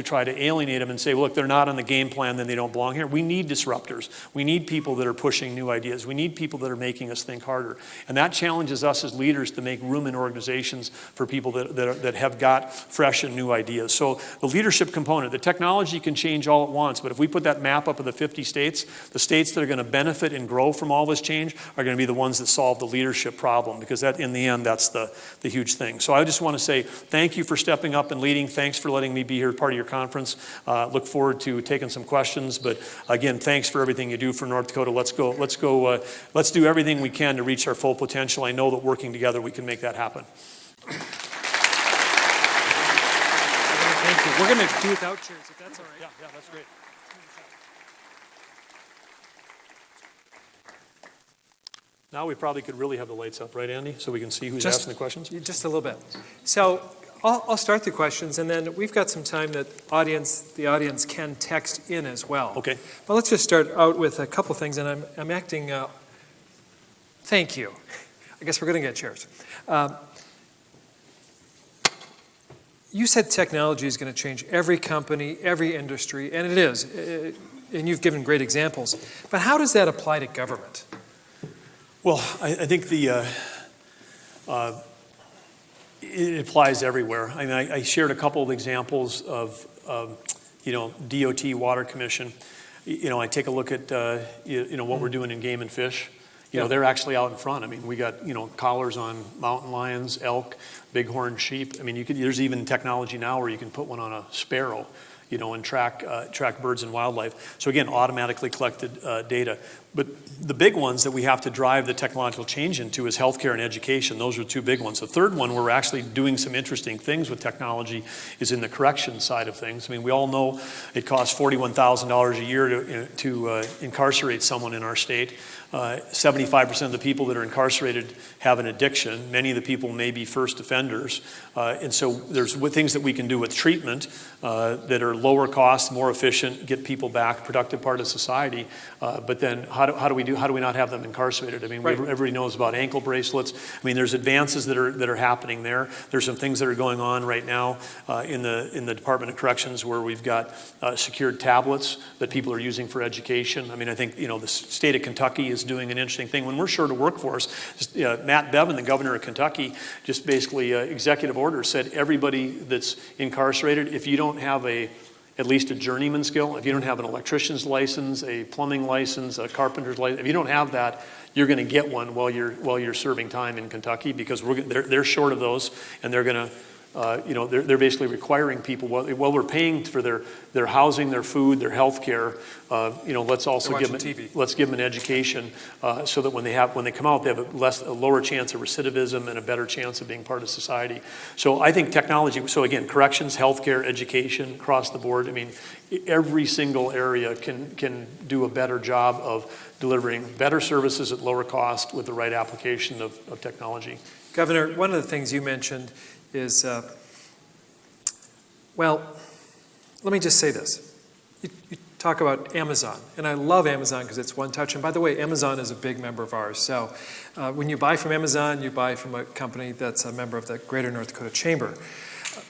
try to alienate them and say, well, look, they're not on the game plan, then they don't belong here. We need disruptors. We need people that are pushing new ideas. We need people that are making us think harder. And that challenges us as leaders to make room in organizations for people that have got fresh and new ideas. So the leadership component, the technology can change all at once, but if we put that map up of the 50 states, the states that are going to benefit and grow from all this change are going to be the ones that solve the leadership problem, because that, in the end, that's the huge thing. So I just want to say thank you for stepping up and leading. Thanks for letting me be here, part of your conference. Look forward to taking some questions. But again, thanks for everything you do for North Dakota. Let's do everything we can to reach our full potential. I know that working together, we can make that happen. Thank you. We're going to do without chairs, if that's all right. Yeah, that's great. Now we probably could really have the lights up, right, Andy? So we can see who's Just- asking the questions? Just a little bit. So I'll start the questions, and then we've got some time that the audience can text in as well. Okay. But let's just start out with a couple things, and I'm acting, thank you. I guess we're going to get chairs. You said technology is going to change every company, every industry, and it is, and you've given great examples. But how does that apply to government? Well, I think it applies everywhere. I mean, I shared a couple of examples of, DOT Water Commission. I take a look at, what we're doing in game and fish. They're actually out in front. I mean, we got, collars on mountain lions, elk, bighorn sheep. I mean, there's even technology now where you can put one on a sparrow, and track birds and wildlife. So again, automatically collected data. But the big ones that we have to drive the technological change into is healthcare and education. Those are two big ones. The third one, where we're actually doing some interesting things with technology, is in the corrections side of things. I mean, we all know it costs $41,000 a year to incarcerate someone in our state. 75% of the people that are incarcerated have an addiction. Many of the people may be first offenders. And so there's things that we can do with treatment that are lower cost, more efficient, get people back, productive part of society. But then how do we not have them incarcerated? I mean, Right. everybody knows about ankle bracelets. I mean, there's advances that are happening there. There's some things that are going on right now in the Department of Corrections where we've got secured tablets that people are using for education. I mean, I think, the state of Kentucky is doing an interesting thing. When we're short of workforce, Matt Bevin, the governor of Kentucky, just basically executive order said everybody that's incarcerated, if you don't have at least a journeyman skill, if you don't have an electrician's license, a plumbing license, a carpenter's license, if you don't have that, you're going to get one while you're serving time in Kentucky, because they're short of those, and they're going to they're basically requiring people, while we're paying for their housing, their food, their health care, let's also give them an education so that when they come out, they have a lower chance of recidivism and a better chance of being part of society. So I think technology, so again, corrections, healthcare, education, across the board, I mean, every single area can do a better job of delivering better services at lower cost with the right application of technology. Governor, one of the things you mentioned is, let me just say this. You talk about Amazon, and I love Amazon because it's one touch. And by the way, Amazon is a big member of ours. So when you buy from Amazon, you buy from a company that's a member of the Greater North Dakota Chamber.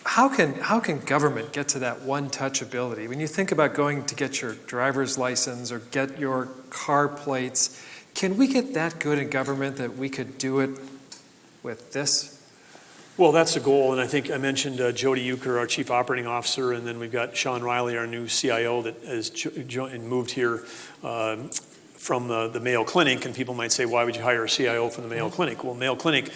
How can government get to that one-touch ability? When you think about going to get your driver's license or get your car plates, can we get that good in government that we could do it with this? Well, that's the goal, and I think I mentioned Jody Euchre, our Chief Operating Officer, and then we've got Sean Riley, our new CIO, that has moved here from the Mayo Clinic, and people might say, why would you hire a CIO from the Mayo Clinic? Well, Mayo Clinic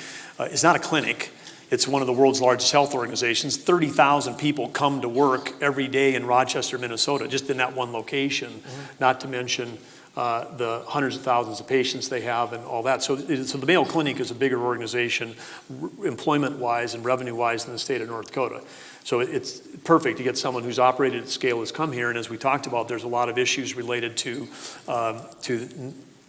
is not a clinic. It's one of the world's largest health organizations. 30,000 people come to work every day in Rochester, Minnesota, just in that one location, not to mention the hundreds of thousands of patients they have and all that. So the Mayo Clinic is a bigger organization employment-wise and revenue-wise than the state of North Dakota. So it's perfect to get someone who's operated at scale has come here. And as we talked about, there's a lot of issues related to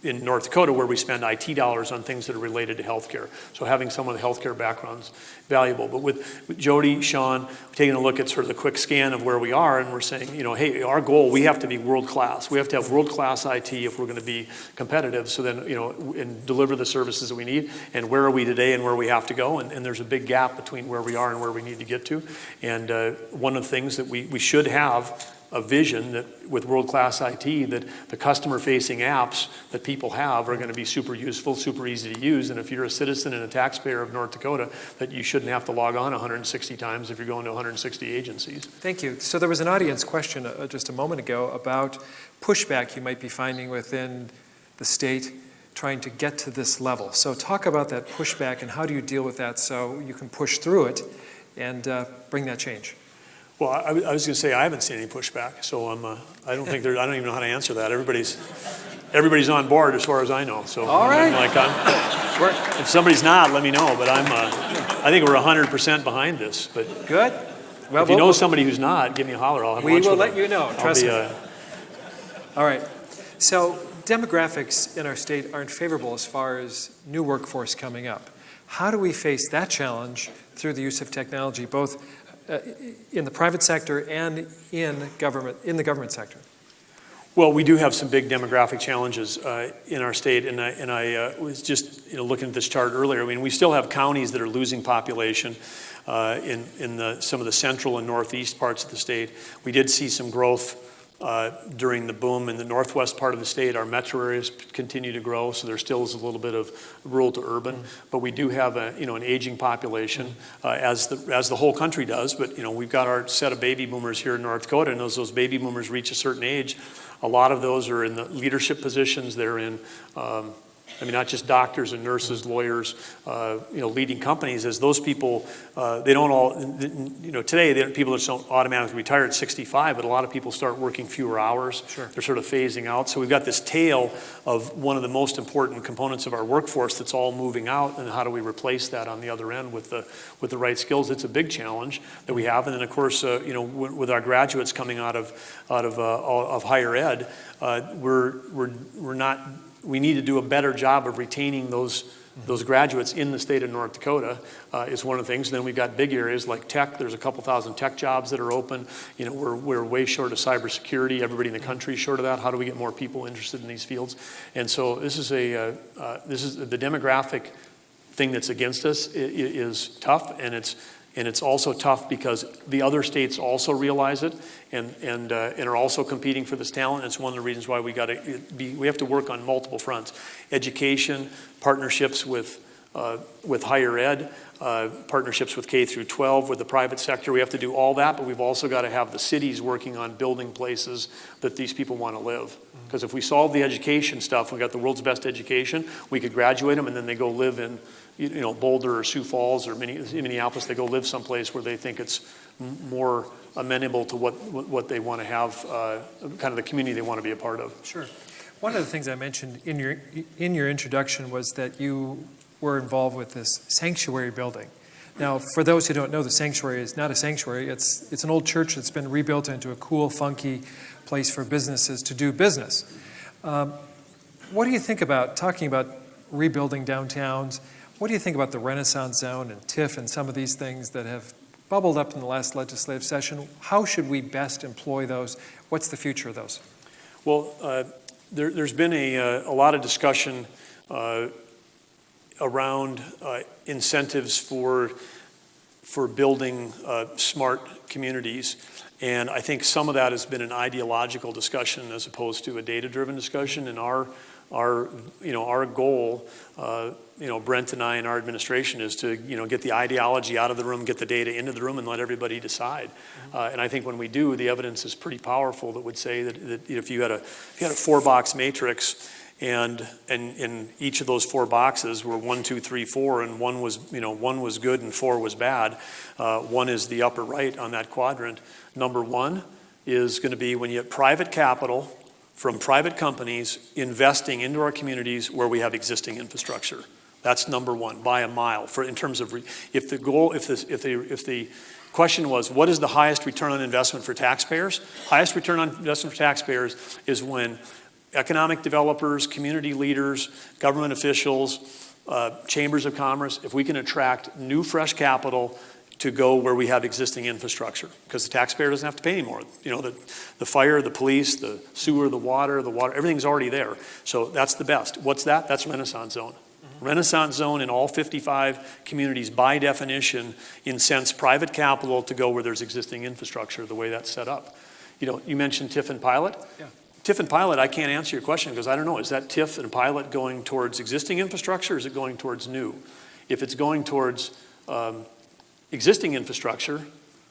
in North Dakota where we spend IT dollars on things that are related to healthcare. So having someone with a healthcare background is valuable. But with Jody, Sean, taking a look at sort of the quick scan of where we are, and we're saying, hey, our goal, we have to be world-class. We have to have world-class IT if we're going to be competitive. So then, and deliver the services that we need. And where are we today and where we have to go? And there's a big gap between where we are and where we need to get to. And one of the things that we should have a vision that with world-class IT, that the customer-facing apps that people have are going to be super useful, super easy to use. And if you're a citizen and a taxpayer of North Dakota, that you shouldn't have to log on 160 times if you're going to 160 agencies. Thank you. So there was an audience question just a moment ago about pushback you might be finding within the state trying to get to this level. So talk about that pushback and how do you deal with that so you can push through it and bring that change. Well, I was going to say I haven't seen any pushback, so I don't even know how to answer that. Everybody's on board as far as I know. So all right. If somebody's not, let me know. But I think we're 100% behind this. But good. Well, if you know somebody who's not, give me a holler. I'll have lunch with them. We will let you know. Trust me. All right. So demographics in our state aren't favorable as far as new workforce coming up. How do we face that challenge through the use of technology, both in the private sector and in the government sector? Well, we do have some big demographic challenges in our state, and I was just looking at this chart earlier. I mean, we still have counties that are losing population in some of the central and northeast parts of the state. We did see some growth during the boom in the northwest part of the state. Our metro areas continue to grow, so there still is a little bit of rural to urban. But we do have an aging population, as the whole country does. But we've got our set of baby boomers here in North Dakota, and as those baby boomers reach a certain age, a lot of those are in the leadership positions. They're in not just doctors and nurses, lawyers, leading companies. As those people, they don't all, today people just don't automatically retire at 65, but a lot of people start working fewer hours. Sure. They're sort of phasing out. So we've got this tail of one of the most important components of our workforce that's all moving out, and how do we replace that on the other end with the right skills? It's a big challenge that we have. And then of course, with our graduates coming out of higher ed, we need to do a better job of retaining those graduates in the state of North Dakota is one of the things. Then we've got big areas like tech. There's a couple thousand tech jobs that are open. We're way short of cybersecurity. Everybody in the country is short of that. How do we get more people interested in these fields? And so this is the demographic thing that's against us is tough, and it's also tough because the other states also realize it and are also competing for this talent. It's one of the reasons why we have to work on multiple fronts: education, partnerships with higher ed, partnerships with K through 12, with the private sector. We have to do all that, but we've also got to have the cities working on building places that these people want to live. Because if we solve the education stuff, we got the world's best education, we could graduate them and then they go live in Boulder or Sioux Falls or Minneapolis. They go live someplace where they think it's more amenable to what they want to have, kind of the community they want to be a part of. Sure. One of the things I mentioned in your introduction was that you were involved with this sanctuary building. Now, for those who don't know, the sanctuary is not a sanctuary. It's an old church that's been rebuilt into a cool, funky place for businesses to do business. What do you think about talking about rebuilding downtowns? What do you think about the Renaissance Zone and TIF and some of these things that have bubbled up in the last legislative session? How should we best employ those? What's the future of those? Well, there's been a lot of discussion around incentives for building smart communities. And I think some of that has been an ideological discussion as opposed to a data-driven discussion. And our goal, Brent and I and our administration is to, get the ideology out of the room, get the data into the room, and let everybody decide. And I think when we do, the evidence is pretty powerful that would say that if you had a 4-box matrix, and in each of those 4 boxes were 1, 2, 3, 4, and one was good and 4 was bad. 1 is the upper right on that quadrant. Number 1 is going to be when you have private capital from private companies investing into our communities where we have existing infrastructure. That's number 1 by a mile. In terms of if the question was, what is the highest return on investment for taxpayers? Highest return on investment for taxpayers is when economic developers, community leaders, government officials, chambers of commerce, if we can attract new, fresh capital to go where we have existing infrastructure, because the taxpayer doesn't have to pay anymore. The fire, the police, the sewer, the water, everything's already there. So that's the best. What's that? That's Renaissance Zone. Renaissance Zone in all 55 communities, by definition, incents private capital to go where there's existing infrastructure, the way that's set up. You mentioned TIF and pilot. Yeah. TIF and pilot, I can't answer your question because I don't know. Is that TIF and pilot going towards existing infrastructure, or is it going towards new? If it's going towards existing infrastructure,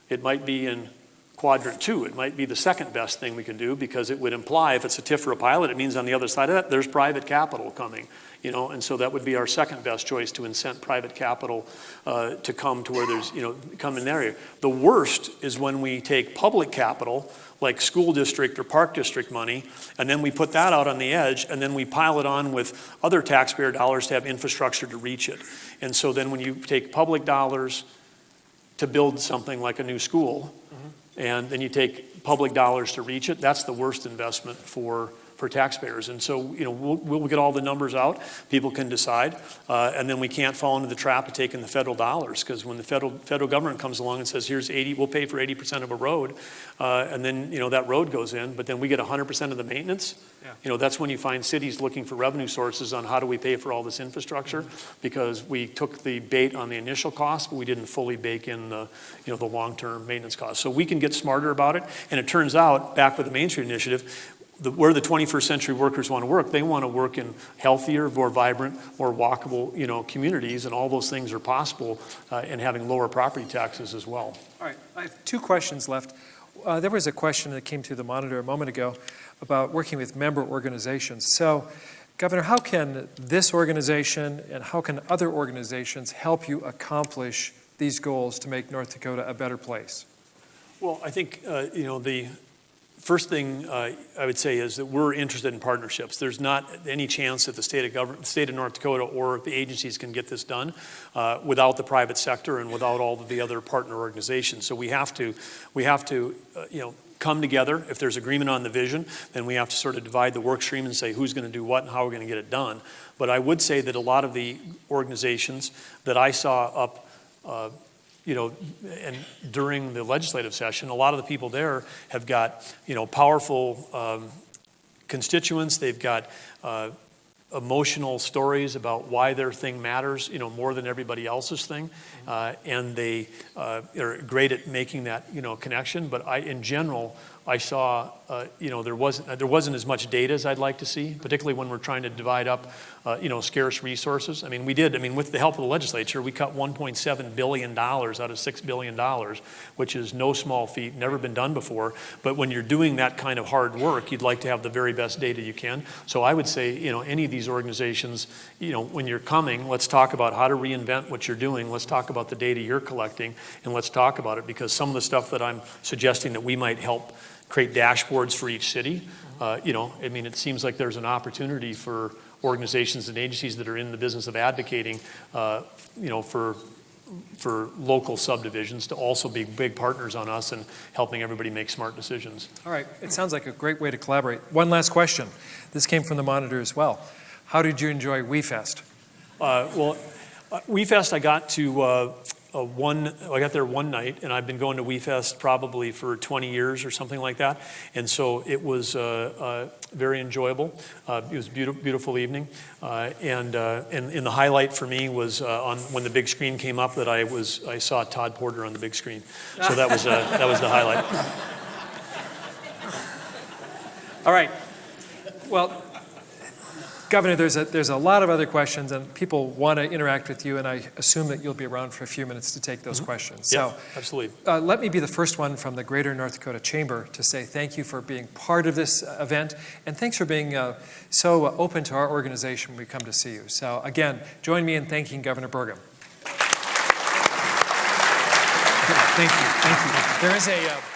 it might be in quadrant 2. It might be the second best thing we can do, because it would imply if it's a TIF or a pilot, it means on the other side of that, there's private capital coming. And so that would be our second best choice, to incent private capital to come to where there's, come in that area. The worst is when we take public capital, like school district or park district money, and then we put that out on the edge, and then we pile it on with other taxpayer dollars to have infrastructure to reach it. And so then when you take public dollars to build something like a new school, and then you take public dollars to reach it, that's the worst investment for taxpayers. And so, we'll get all the numbers out. People can decide. And then we can't fall into the trap of taking the federal dollars, because when the federal government comes along and says, here's 80, we'll pay for 80% of a road, and then, that road goes in, but then we get 100% of the maintenance. Yeah. That's when you find cities looking for revenue sources on how do we pay for all this infrastructure, because we took the bait on the initial cost, but we didn't fully bake in the long-term maintenance costs. So we can get smarter about it. And it turns out, back with the Main Street Initiative, where the 21st century workers want to work, they want to work in healthier, more vibrant, more walkable, communities, and all those things are possible, and having lower property taxes as well. All right, I have two questions left. There was a question that came through the monitor a moment ago about working with member organizations. So, Governor, how can this organization and how can other organizations help you accomplish these goals to make North Dakota a better place? Well, I think, the first thing I would say is that we're interested in partnerships. There's not any chance that the state of North Dakota or the agencies can get this done without the private sector and without all of the other partner organizations. So we have to come together. If there's agreement on the vision, then we have to sort of divide the work stream and say who's going to do what and how we're going to get it done. But I would say that a lot of the organizations that I saw up and during the legislative session, a lot of the people there have got, powerful constituents. They've got emotional stories about why their thing matters, more than everybody else's thing. And they are great at making that, connection. But in general, I saw, there wasn't as much data as I'd like to see, particularly when we're trying to divide up, scarce resources. With the help of the legislature, we cut $1.7 billion out of $6 billion, which is no small feat, never been done before. But when you're doing that kind of hard work, you'd like to have the very best data you can. So I would say, any of these organizations, when you're coming, let's talk about how to reinvent what you're doing. Let's talk about the data you're collecting, and let's talk about it, because some of the stuff that I'm suggesting that we might help create dashboards for each city. It seems like there's an opportunity for organizations and agencies that are in the business of advocating, for local subdivisions to also be big partners on us and helping everybody make smart decisions. All right, it sounds like a great way to collaborate. One last question. This came from the monitor as well. How did you enjoy WeFest? WeFest, I got to I got there one night, and I've been going to WeFest probably for 20 years or something like that. And so it was very enjoyable. It was a beautiful evening. And the highlight for me was when the big screen came up that I saw Todd Porter on the big screen. So that was the highlight. All right. Well, Governor, there's a lot of other questions, and people want to interact with you, and I assume that you'll be around for a few minutes to take those questions. Yeah, so, absolutely. Let me be the first one from the Greater North Dakota Chamber to say thank you for being part of this event, and thanks for being so open to our organization when we come to see you. So again, join me in thanking Governor Burgum. Thank you. There is a